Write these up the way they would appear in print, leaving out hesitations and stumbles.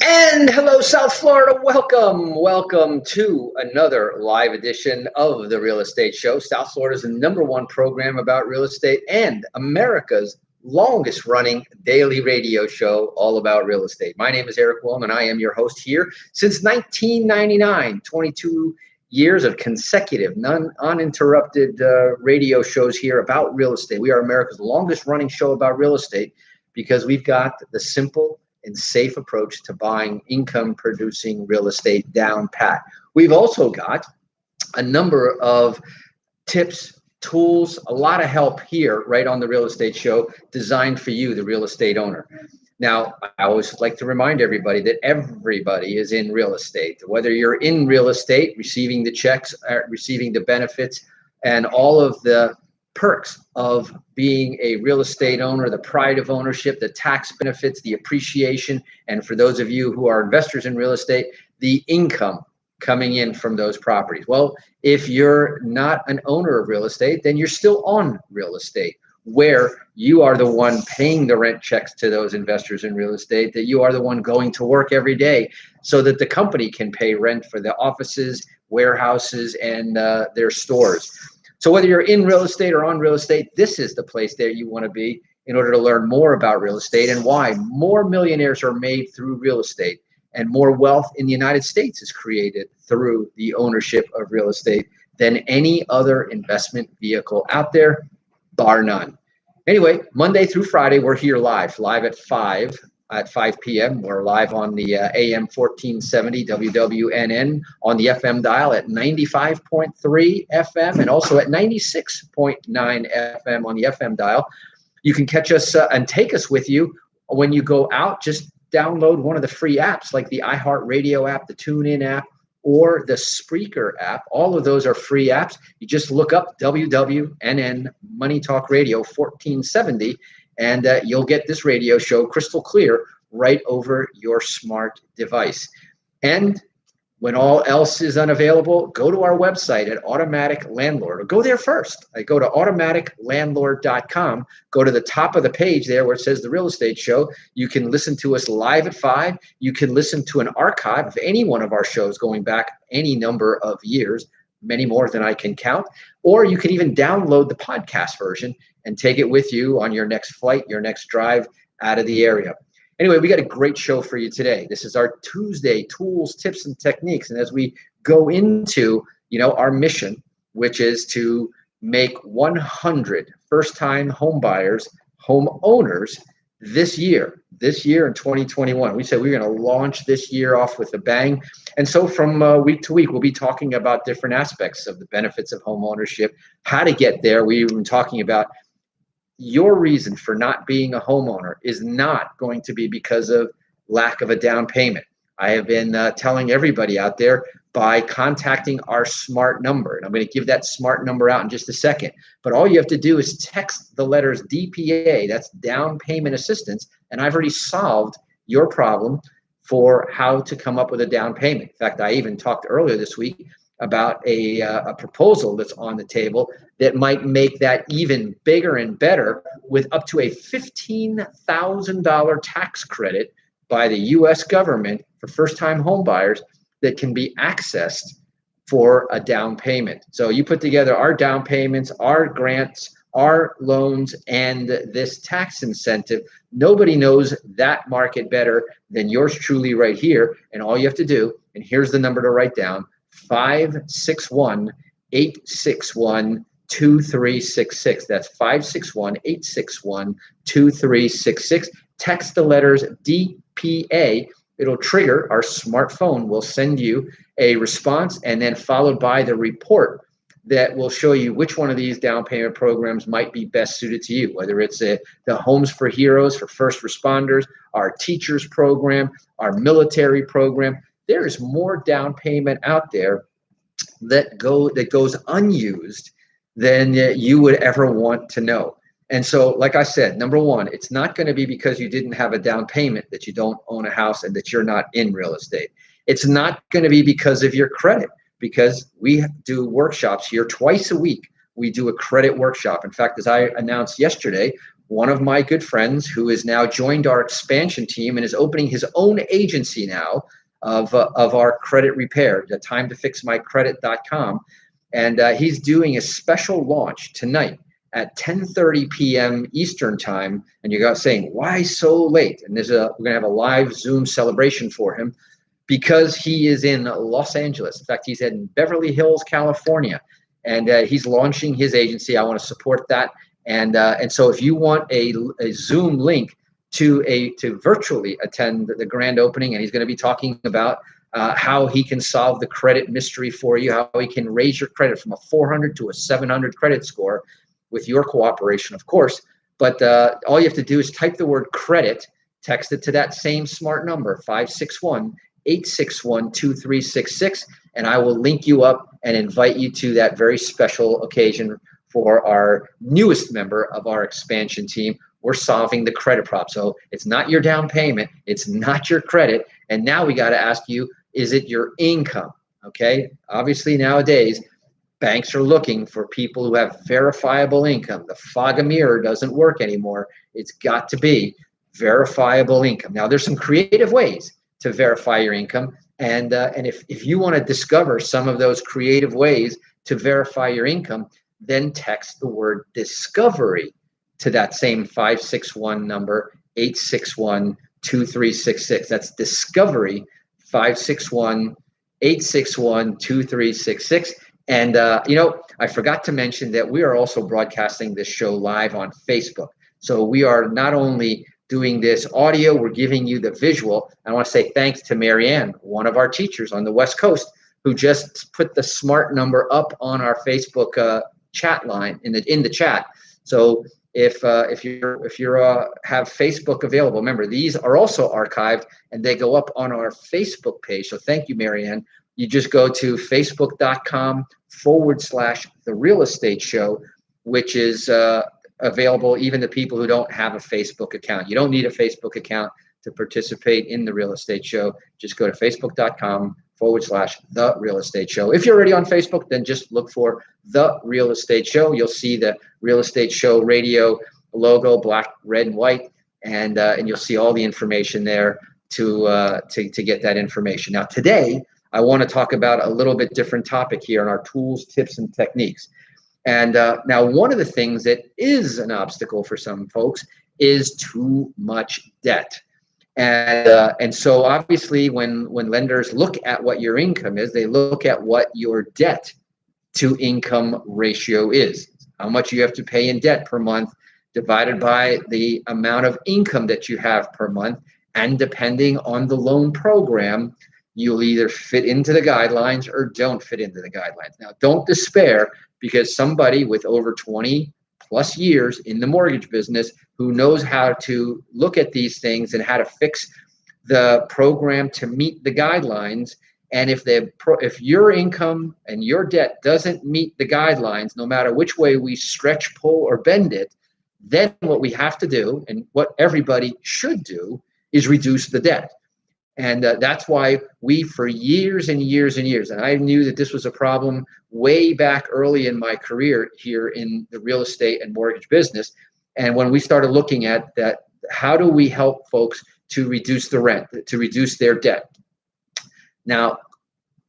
And hello, South Florida. Welcome to another live edition of the Real Estate Show. South Florida's #1 program about real estate and America's longest running daily radio show all about real estate. My name is Eric Willner, and I am your host here since 1999, 22 years of consecutive, uninterrupted radio shows here about real estate. We are America's longest running show about real estate because we've got the simple and safe approach to buying income producing real estate down pat. We've also got a number of tips, tools, a lot of help here right on the Real Estate Show designed for you, the real estate owner. Now, I always like to remind everybody that everybody is in real estate, whether you're in real estate, receiving the checks, receiving the benefits, and all of the perks of being a real estate owner, the pride of ownership, the tax benefits, the appreciation, and for those of you who are investors in real estate, the income coming in from those properties. Well, if you're not an owner of real estate, then you're still on real estate, where you are the one paying the rent checks to those investors in real estate, that you are the one going to work every day so that the company can pay rent for the offices, warehouses, and their stores. So whether you're in real estate or on real estate, this is the place that you want to be in order to learn more about real estate and why more millionaires are made through real estate and more wealth in the United States is created through the ownership of real estate than any other investment vehicle out there, bar none. Anyway, Monday through Friday, we're here live at 5 p.m. We're live on the AM 1470 WWNN on the FM dial at 95.3 FM and also at 96.9 FM on the FM dial. You can catch us and take us with you when you go out. Just download one of the free apps like the iHeartRadio app, the TuneIn app, or the Spreaker app. All of those are free apps. You just look up WWNN Money Talk Radio 1470 and you'll get this radio show crystal clear right over your smart device. And when all else is unavailable, go to our website at Automatic Landlord, or go there first. Go to automaticlandlord.com. Go to the top of the page there where it says The Real Estate Show. You can listen to us live at 5. You can listen to an archive of any one of our shows going back any number of years, many more than I can count. Or you can even download the podcast version and take it with you on your next flight, your next drive out of the area. Anyway, we got a great show for you today. This is our Tuesday Tools, Tips, and Techniques. And as we go into, our mission, which is to make 100 first-time home buyers, homeowners this year in 2021. We said we're going to launch this year off with a bang. And so from week to week, we'll be talking about different aspects of the benefits of home ownership, how to get there. We've been talking about your reason for not being a homeowner is not going to be because of lack of a down payment. I have been telling everybody out there by contacting our smart number. And I'm going to give that smart number out in just a second. But all you have to do is text the letters DPA, that's down payment assistance. And I've already solved your problem for how to come up with a down payment. In fact, I even talked earlier this week about a proposal that's on the table that might make that even bigger and better with up to a $15,000 tax credit by the U.S. government for first-time home buyers that can be accessed for a down payment. So you put together our down payments, our grants, our loans, and this tax incentive. Nobody knows that market better than yours truly right here. And all you have to do, and here's the number to write down, 561-861-2366. That's 561-861-2366. Text the letters DPA. It'll trigger, our smartphone will send you a response and then followed by the report that will show you which one of these down payment programs might be best suited to you, whether it's the Homes for Heroes for first responders, our teachers program, our military program. There is more down payment out there that goes unused than you would ever want to know. And so, like I said, number one, it's not going to be because you didn't have a down payment that you don't own a house and that you're not in real estate. It's not going to be because of your credit, because we do workshops here twice a week. We do a credit workshop. In fact, as I announced yesterday, one of my good friends who has now joined our expansion team and is opening his own agency now of our credit repair, the timetofixmycredit.com. And he's doing a special launch tonight at 10:30 p.m. Eastern time. And you're saying, why so late? And we're going to have a live Zoom celebration for him because he is in Los Angeles. In fact, he's in Beverly Hills, California, and he's launching his agency. I want to support that. And so if you want a Zoom link to virtually attend the grand opening, and he's going to be talking about how he can solve the credit mystery for you, how he can raise your credit from a 400 to a 700 credit score with your cooperation, of course. But all you have to do is type the word credit, text it to that same smart number, 561-861-2366, and I will link you up and invite you to that very special occasion for our newest member of our expansion team. We're solving the credit problem. So it's not your down payment, it's not your credit, and now we got to ask you, is it your income? Okay, obviously nowadays banks are looking for people who have verifiable income. The fog of mirror doesn't work anymore. It's got to be verifiable income. Now there's some creative ways to verify your income, and if you want to discover some of those creative ways to verify your income, then text the word discovery to that same 561 number, 861-2366. That's discovery, 561-861-2366. And I forgot to mention that we are also broadcasting this show live on Facebook. So we are not only doing this audio, we're giving you the visual. I want to say thanks to Marianne, one of our teachers on the West Coast, who just put the smart number up on our Facebook chat line in the chat. So if you have Facebook available, remember these are also archived and they go up on our Facebook page. So thank you, Marianne. You just go to facebook.com/The Real Estate Show, which is available even to people who don't have a Facebook account. You don't need a Facebook account to participate in the Real Estate Show. Just go to facebook.com/The Real Estate Show. If you're already on Facebook, then just look for The Real Estate Show. You'll see the Real Estate Show radio logo, black, red, and white, and you'll see all the information there to get that information. Now, today, I want to talk about a little bit different topic here on our tools, tips, and techniques. And now, one of the things that is an obstacle for some folks is too much debt. And so obviously when lenders look at what your income is, they look at what your debt to income ratio is, how much you have to pay in debt per month divided by the amount of income that you have per month. And depending on the loan program, you'll either fit into the guidelines or don't fit into the guidelines. Now, don't despair, because somebody with over 20 plus years in the mortgage business who knows how to look at these things and how to fix the program to meet the guidelines. And if your income and your debt doesn't meet the guidelines, no matter which way we stretch, pull, or bend it, then what we have to do, and what everybody should do, is reduce the debt. And that's why we, for years and years and years, and I knew that this was a problem way back early in my career here in the real estate and mortgage business. And when we started looking at that, how do we help folks to reduce the rent, to reduce their debt? Now,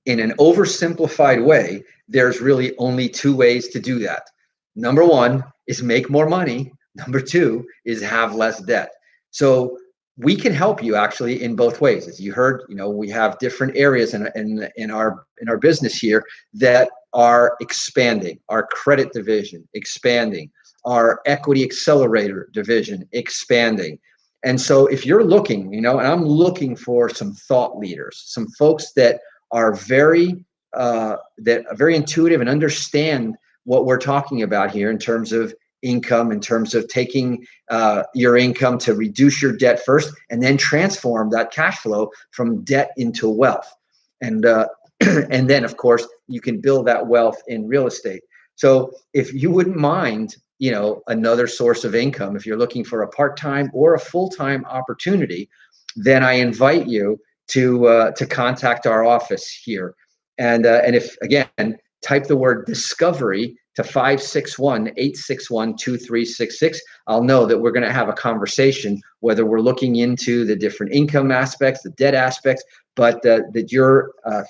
in an oversimplified way, there's really only two ways to do that. Number one is make more money. Number two is have less debt. So we can help you actually in both ways. As you heard, we have different areas in our business here that are expanding. Our credit division expanding, our equity accelerator division expanding. And so if you're looking, and I'm looking for some thought leaders, some folks that are very intuitive and understand what we're talking about here in terms of income, in terms of taking your income to reduce your debt first and then transform that cash flow from debt into wealth. And and then, of course, you can build that wealth in real estate. So if you wouldn't mind, another source of income, if you're looking for a part-time or a full-time opportunity, then I invite you to contact our office here. And if, again, type the word discovery to 561-861-2366. I'll know that we're going to have a conversation, whether we're looking into the different income aspects, the debt aspects, but that you're a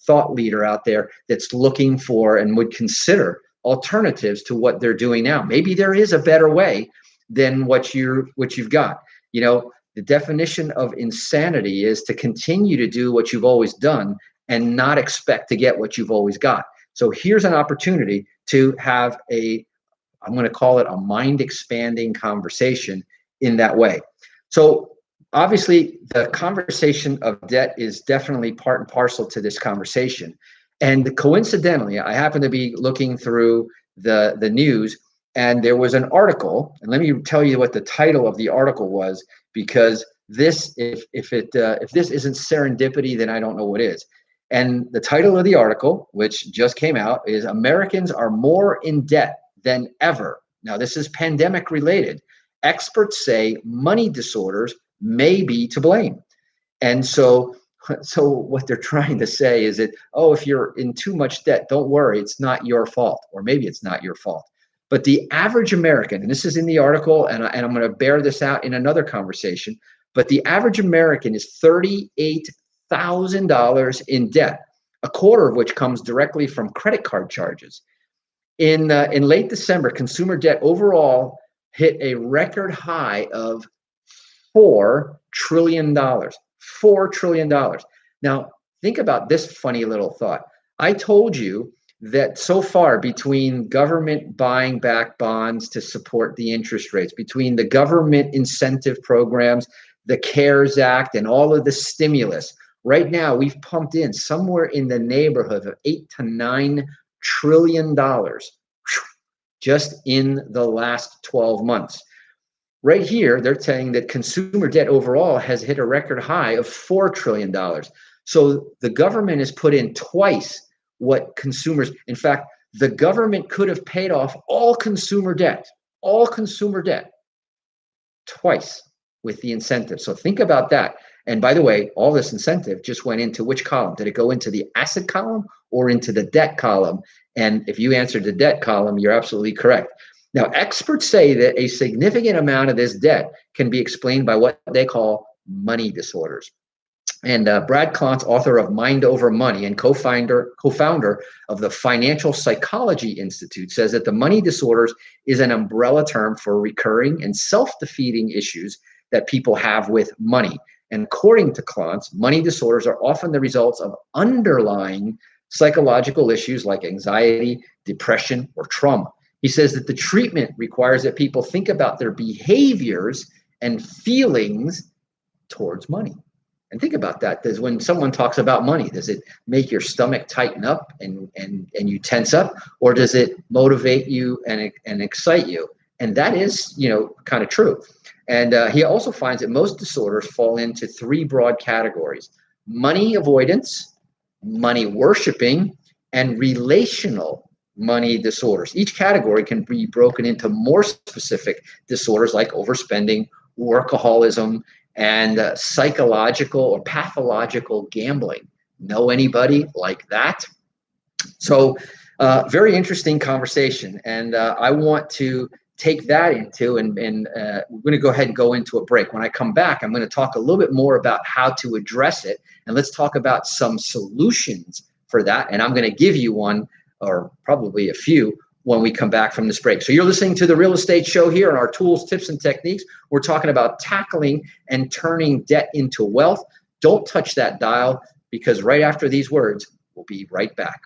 thought leader out there that's looking for and would consider alternatives to what they're doing now. Maybe there is a better way than what you've got. You know, the definition of insanity is to continue to do what you've always done and not expect to get what you've always got. So here's an opportunity to have I'm going to call it a mind expanding conversation in that way. So obviously the conversation of debt is definitely part and parcel to this conversation. And coincidentally, I happen to be looking through the news, and there was an article, and let me tell you what the title of the article was, because this, if this isn't serendipity, then I don't know what is. And the title of the article, which just came out, is Americans are more in debt than ever. Now, this is pandemic related. Experts say money disorders may be to blame. And so what they're trying to say is that, oh, if you're in too much debt, don't worry, it's not your fault, or maybe it's not your fault. But the average American, and this is in the article, and I'm going to bear this out in another conversation, but the average American is $38,000 in debt, a quarter of which comes directly from credit card charges. In late December, consumer debt overall hit a record high of $4 trillion. $4 trillion. Now, think about this funny little thought. I told you that so far, between government buying back bonds to support the interest rates, between the government incentive programs, the CARES Act, and all of the stimulus, right now we've pumped in somewhere in the neighborhood of $8 to $9 trillion just in the last 12 months. Right here, they're saying that consumer debt overall has hit a record high of $4 trillion. So the government has put in twice what consumers, in fact, the government could have paid off all consumer debt twice with the incentive. So think about that. And by the way, all this incentive just went into which column? Did it go into the asset column or into the debt column? And if you answered the debt column, you're absolutely correct. Now, experts say that a significant amount of this debt can be explained by what they call money disorders. And Brad Klontz, author of Mind Over Money and co-founder of the Financial Psychology Institute, says that the money disorders is an umbrella term for recurring and self-defeating issues that people have with money. And according to Klontz, money disorders are often the results of underlying psychological issues like anxiety, depression, or trauma. He says that the treatment requires that people think about their behaviors and feelings towards money. And think about that. Does when someone talks about money, does it make your stomach tighten up and you tense up, or does it motivate you and excite you? And that is, kind of true. And he also finds that most disorders fall into three broad categories: money avoidance, money worshiping, and relational money disorders. Each category can be broken into more specific disorders like overspending, workaholism, and psychological or pathological gambling. Know anybody like that? So very interesting conversation. And I want to take that into, and we're going to go ahead and go into a break. When I come back, I'm going to talk a little bit more about how to address it. And let's talk about some solutions for that. And I'm going to give you one, or probably a few, when we come back from this break. So you're listening to The Real Estate Show here on our tools, tips, and techniques. We're talking about tackling and turning debt into wealth. Don't touch that dial, because right after these words, we'll be right back.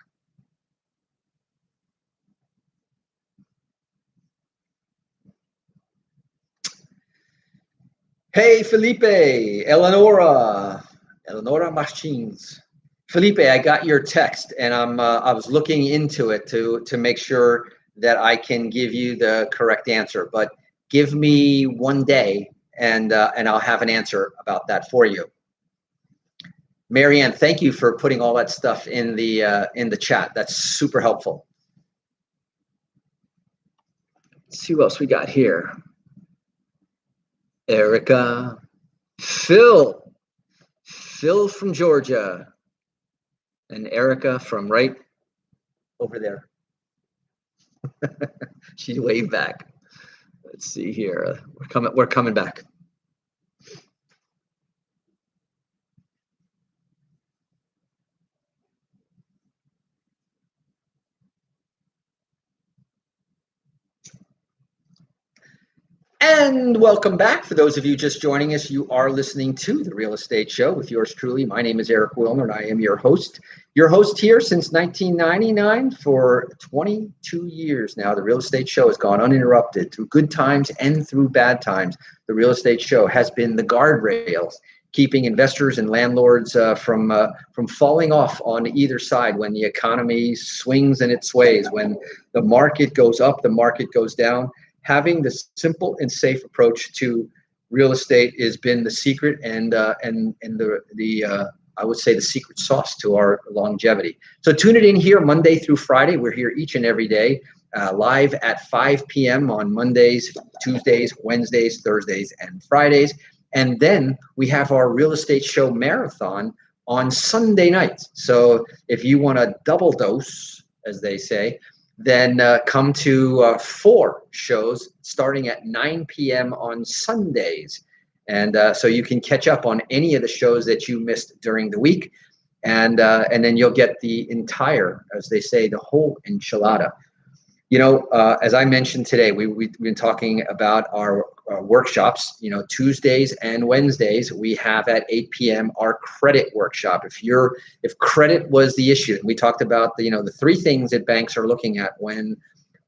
Hey, Felipe, Eleonora Martins. Felipe, I got your text, and I was looking into it to make sure that I can give you the correct answer. But give me one day, and I'll have an answer about that for you. Marianne, thank you for putting all that stuff in the chat. That's super helpful. Let's see what else we got here. Erica, Phil from Georgia, and Erica from right over there. She waved back. Let's see here. We're coming back. And welcome back. For those of you just joining us, you are listening to The Real Estate Show with yours truly. My name is Eric Willner, and I am your host. Your host here since 1999 for 22 years now. The Real Estate Show has gone uninterrupted through good times and through bad times. The Real Estate Show has been the guardrails keeping investors and landlords from falling off on either side when the economy swings and it sways, when the market goes up, the market goes down. Having the simple and safe approach to real estate has been the secret and the I would say the secret sauce to our longevity. So tune it in here Monday through Friday. We're here each and every day, live at 5 p.m. on Mondays, Tuesdays, Wednesdays, Thursdays, and Fridays. And then we have our real estate show marathon on Sunday nights. So if you want a double dose, as they say, then come to 4 shows starting at 9 p.m. on Sundays. And so you can catch up on any of the shows that you missed during the week. And then you'll get the entire, as they say, the whole enchilada. You know, as I mentioned today, we've been talking about our workshops. You know, Tuesdays and Wednesdays we have at 8 p.m. our credit workshop. If credit was the issue, and we talked about the 3 things that banks are looking at when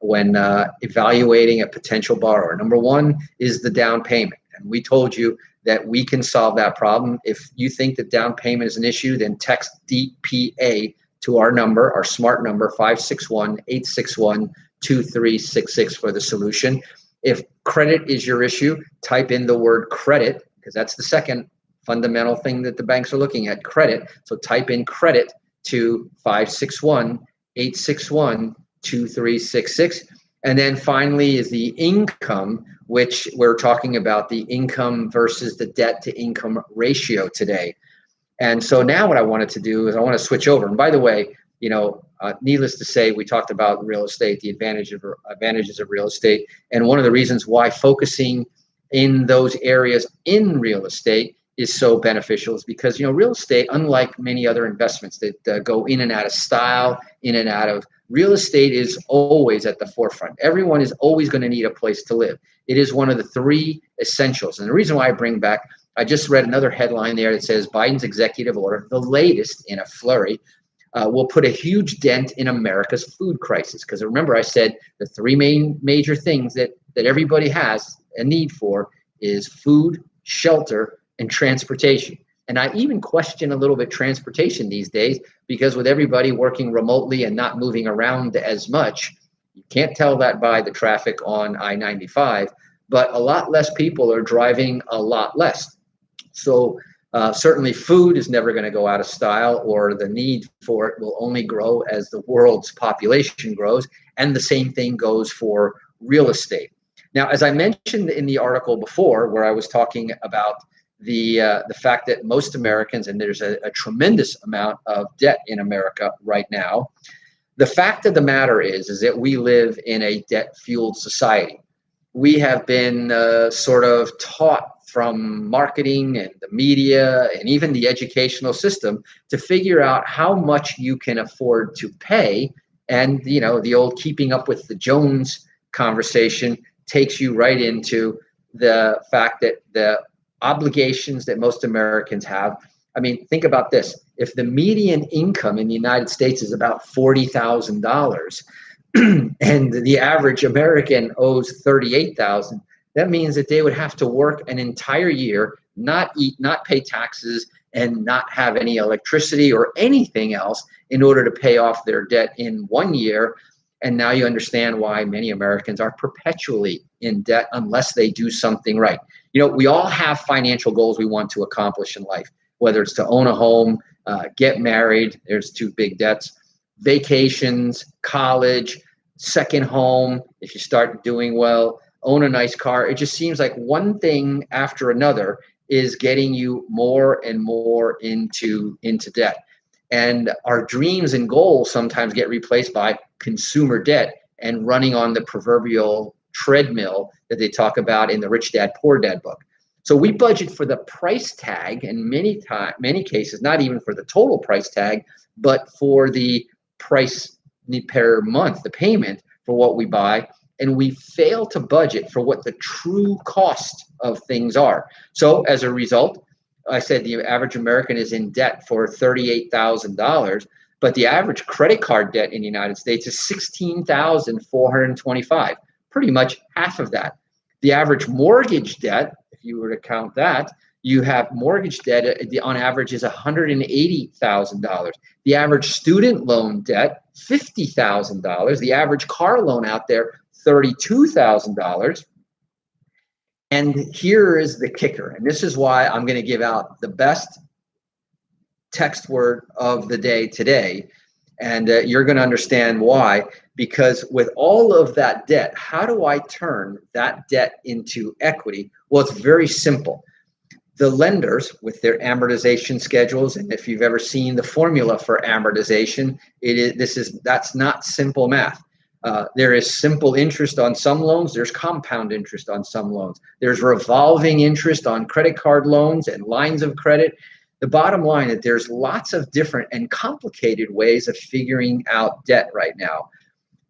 evaluating a potential borrower. Number 1 is the down payment, and we told you that we can solve that problem. If you think that down payment is an issue, then text DPA to our number, our smart number, 561-861-2366 for the solution. If credit is your issue, type in the word credit, because that's the second fundamental thing that the banks are looking at, credit. So type in credit to 561-861-2366. And then finally is the income, which we're talking about the income versus the debt to income ratio today. And so now what I wanted to do is I want to switch over. And by the way, needless to say, we talked about real estate, the advantages of real estate. And one of the reasons why focusing in those areas in real estate is so beneficial is because, real estate, unlike many other investments that go in and out of style, in and out of, real estate is always at the forefront. Everyone is always going to need a place to live. It is one of the 3 essentials. And the reason why I just read another headline there that says Biden's executive order, the latest in a flurry, will put a huge dent in America's food crisis. Because remember, I said the 3 major things that everybody has a need for is food, shelter, and transportation. And I even question a little bit transportation these days, because with everybody working remotely and not moving around as much, you can't tell that by the traffic on I-95, but a lot less people are driving a lot less. So certainly food is never going to go out of style, or the need for it will only grow as the world's population grows. And the same thing goes for real estate. Now, as I mentioned in the article before, where I was talking about the fact that most Americans, and there's a tremendous amount of debt in America right now, the fact of the matter is that we live in a debt-fueled society. We have been sort of taught from marketing and the media and even the educational system to figure out how much you can afford to pay. And, the old keeping up with the Jones conversation takes you right into the fact that the obligations that most Americans have. I mean, think about this. If the median income in the United States is about $40,000 and the average American owes $38,000, that means that they would have to work an entire year, not eat, not pay taxes, and not have any electricity or anything else in order to pay off their debt in 1 year. And now you understand why many Americans are perpetually in debt unless they do something right. We all have financial goals we want to accomplish in life, whether it's to own a home, get married, there's 2 big debts, vacations, college, second home, if you start doing well, own a nice car. It just seems like one thing after another is getting you more and more into debt. And our dreams and goals sometimes get replaced by consumer debt. and running on the proverbial treadmill that they talk about in the Rich Dad Poor Dad book. So we budget for the price tag, and many cases, not even for the total price tag, but for the price per month, the payment for what we buy, and we fail to budget for what the true cost of things are. So as a result, I said the average American is in debt for $38,000, but the average credit card debt in the United States is $16,425, pretty much half of that. The average mortgage debt, if you were to count that, you have mortgage debt on average is $180,000. The average student loan debt, $50,000. The average car loan out there, $32,000. And here is the kicker, and this is why I'm going to give out the best text word of the day today, and you're going to understand why. Because with all of that debt, how do I turn that debt into equity? Well, it's very simple. The lenders, with their amortization schedules, and if you've ever seen the formula for amortization, that's not simple math. There is simple interest on some loans. There's compound interest on some loans. There's revolving interest on credit card loans and lines of credit. The bottom line is there's lots of different and complicated ways of figuring out debt right now.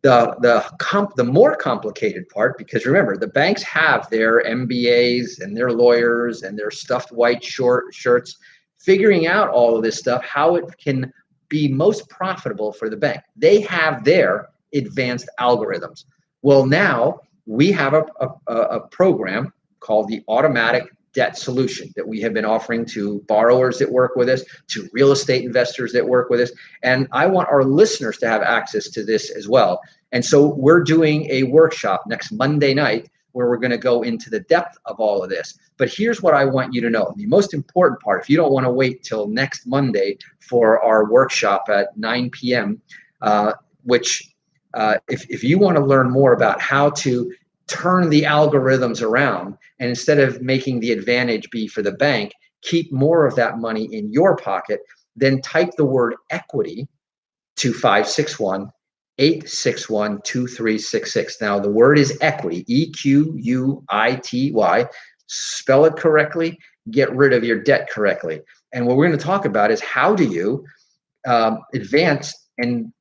The more complicated part, because remember, the banks have their MBAs and their lawyers and their stuffed white shirts, figuring out all of this stuff, how it can be most profitable for the bank. They have their advanced algorithms. Well, now we have a program called the Automatic Debt Solution that we have been offering to borrowers that work with us, to real estate investors that work with us. And I want our listeners to have access to this as well. And so we're doing a workshop next Monday night where we're going to go into the depth of all of this. But here's what I want you to know. The most important part, if you don't want to wait till next Monday for our workshop at 9 p.m., if you want to learn more about how to turn the algorithms around, and instead of making the advantage be for the bank, keep more of that money in your pocket, then type the word equity to 561-861-2366. Now, the word is equity, EQUITY. Spell it correctly, get rid of your debt correctly. And what we're going to talk about is how do you advance and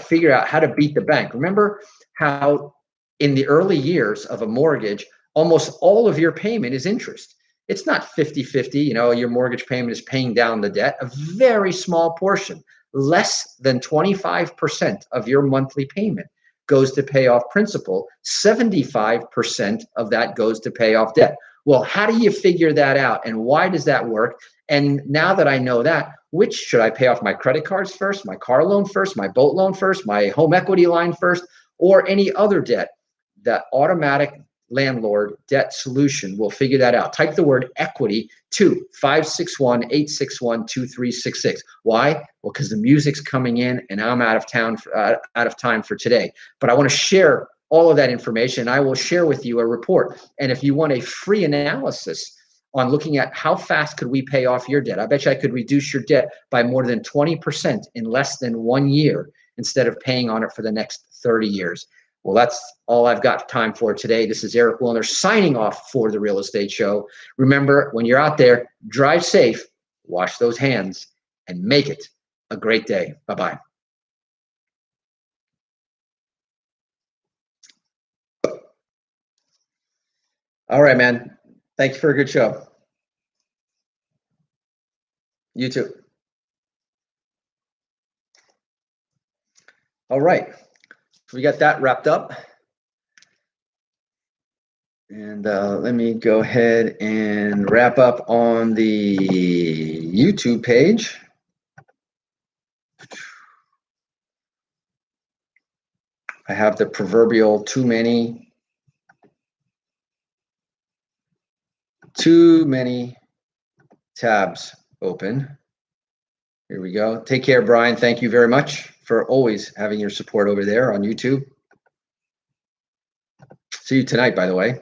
figure out how to beat the bank. Remember how in the early years of a mortgage, almost all of your payment is interest. It's not 50-50, your mortgage payment is paying down the debt. A very small portion, less than 25% of your monthly payment goes to pay off principal. 75% of that goes to pay off debt. Well, how do you figure that out, and why does that work? And now that I know that, which should I pay off my credit cards first, my car loan first, my boat loan first, my home equity line first, or any other debt? That Automatic Landlord Debt Solution will figure that out. Type the word equity to 561-861-2366. Why? Well, because the music's coming in and I'm out of time for today. But I want to share all of that information. I will share with you a report. And if you want a free analysis on looking at how fast could we pay off your debt, I bet you I could reduce your debt by more than 20% in less than 1 year instead of paying on it for the next 30 years. Well, that's all I've got time for today. This is Eric Willner signing off for The Real Estate Show. Remember, when you're out there, drive safe, wash those hands, and make it a great day. Bye-bye. All right, man. Thanks for a good show. You too. All right. We got that wrapped up. And let me go ahead and wrap up on the YouTube page. I have the proverbial too many tabs open. Here we go. Take care, Brian. Thank you very much for always having your support over there on YouTube. See you tonight, by the way.